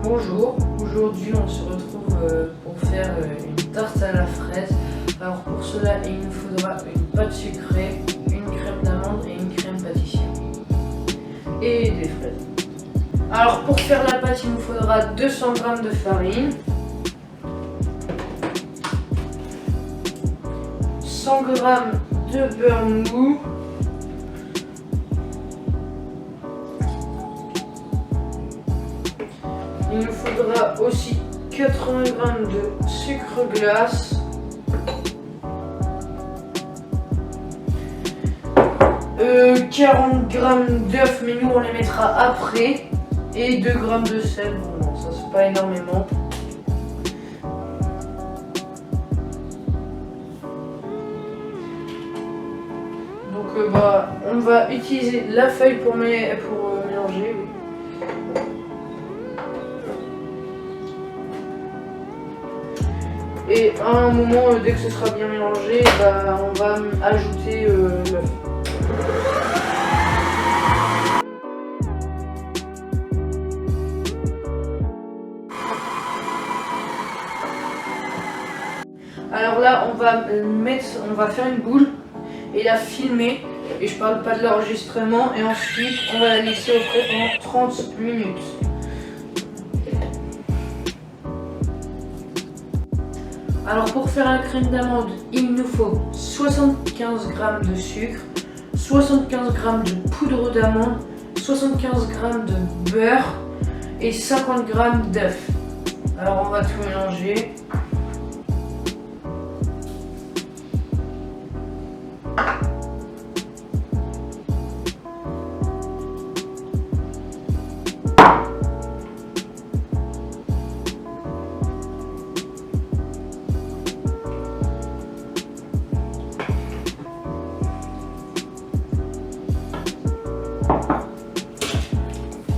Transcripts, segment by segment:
Bonjour, aujourd'hui on se retrouve pour faire une tarte à la fraise. Alors pour cela il nous faudra une pâte sucrée, une crème d'amande et une crème pâtissière. Et des fraises. Alors pour faire la pâte il nous faudra 200 g de farine, 100 g de beurre mou, il nous faudra aussi 80 g de sucre glace, 40 g d'œufs, mais nous on les mettra après, et 2 g de sel. Bon, ça c'est pas énormément. Donc on va utiliser la feuille pour mélanger. Et à un moment, dès que ce sera bien mélangé, on va ajouter l'œuf. Alors là, on va faire une boule et la filmer. Et je parle pas de l'enregistrement. Et ensuite, on va la laisser au frais pendant 30 minutes. Alors pour faire la crème d'amande, il nous faut 75 g de sucre, 75 g de poudre d'amande, 75 g de beurre et 50 g d'œufs. Alors on va tout mélanger.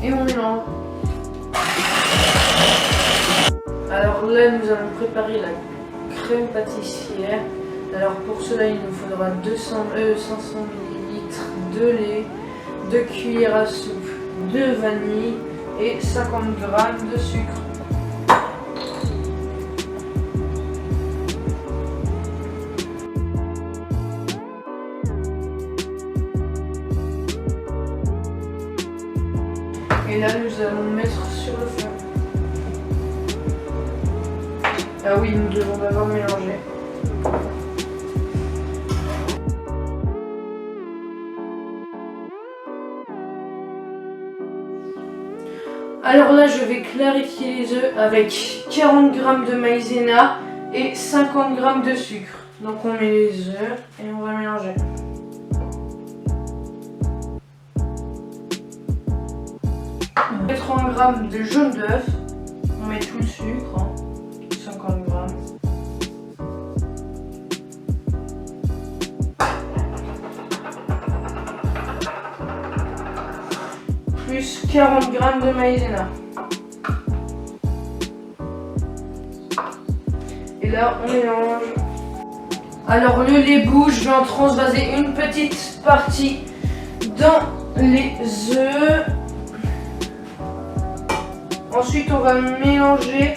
Et on mélange. Alors là nous allons préparer la crème pâtissière. Alors pour cela il nous faudra 500 ml de lait, 2 cuillères à soupe de vanille et 50 g de sucre. Et là, nous allons mettre sur le feu. Ah oui, nous devons d'abord mélanger. Alors là, je vais clarifier les œufs avec 40 g de maïzena et 50 g de sucre. Donc on met les œufs et on va mélanger. On met 30 g de jaune d'œuf, on met tout le sucre, 50 g. Plus 40 g de maïzena. Et là on mélange. Alors le lait bouge, je vais en transvaser une petite partie dans les œufs. Ensuite, on va mélanger.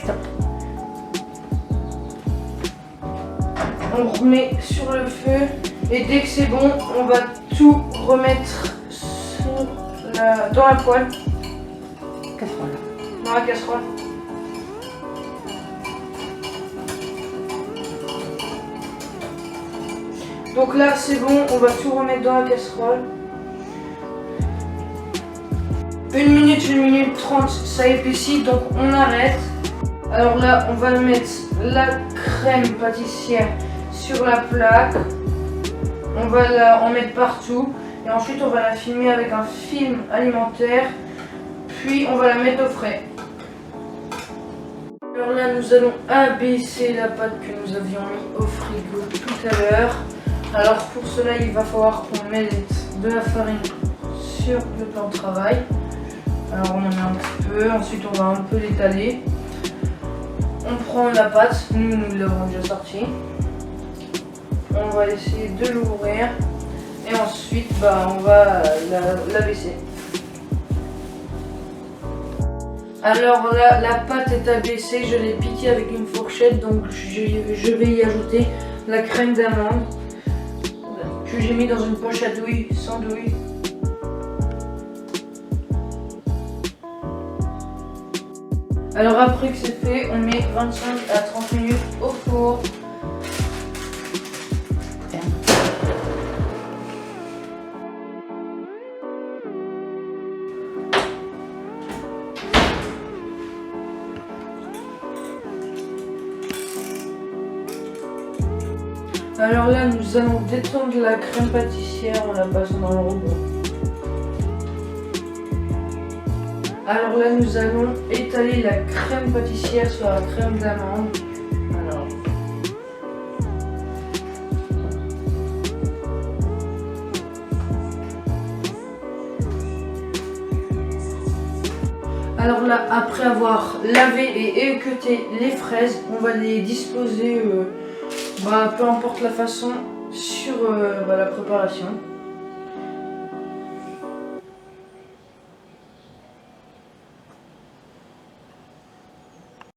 On remet sur le feu et dès que c'est bon, on va tout remettre dans la poêle. Dans la casserole. Donc là, c'est bon, on va tout remettre dans la casserole. 1 minute 30, ça épaissit, donc on arrête. Alors là, on va mettre la crème pâtissière sur la plaque. On va en mettre partout. Et ensuite, on va la filmer avec un film alimentaire. Puis, on va la mettre au frais. Alors là, nous allons abaisser la pâte que nous avions mis au frigo tout à l'heure. Alors pour cela, il va falloir qu'on mette de la farine sur le plan de travail. Alors on en met un petit peu, ensuite on va un peu l'étaler. On prend la pâte, nous l'avons déjà sortie. On va essayer de l'ouvrir et ensuite on va la baisser. Alors là, la pâte est abaissée, je l'ai piquée avec une fourchette, donc je vais y ajouter la crème d'amande que j'ai mis dans une poche à douille, sans douille. Alors après que c'est fait, on met 25 à 30 minutes au four. Alors là, nous allons détendre la crème pâtissière en la passant dans le robot. Alors là, nous allons étaler la crème pâtissière sur la crème d'amande. Alors là, après avoir lavé et équeuté les fraises, on va les disposer, peu importe la façon, sur la préparation.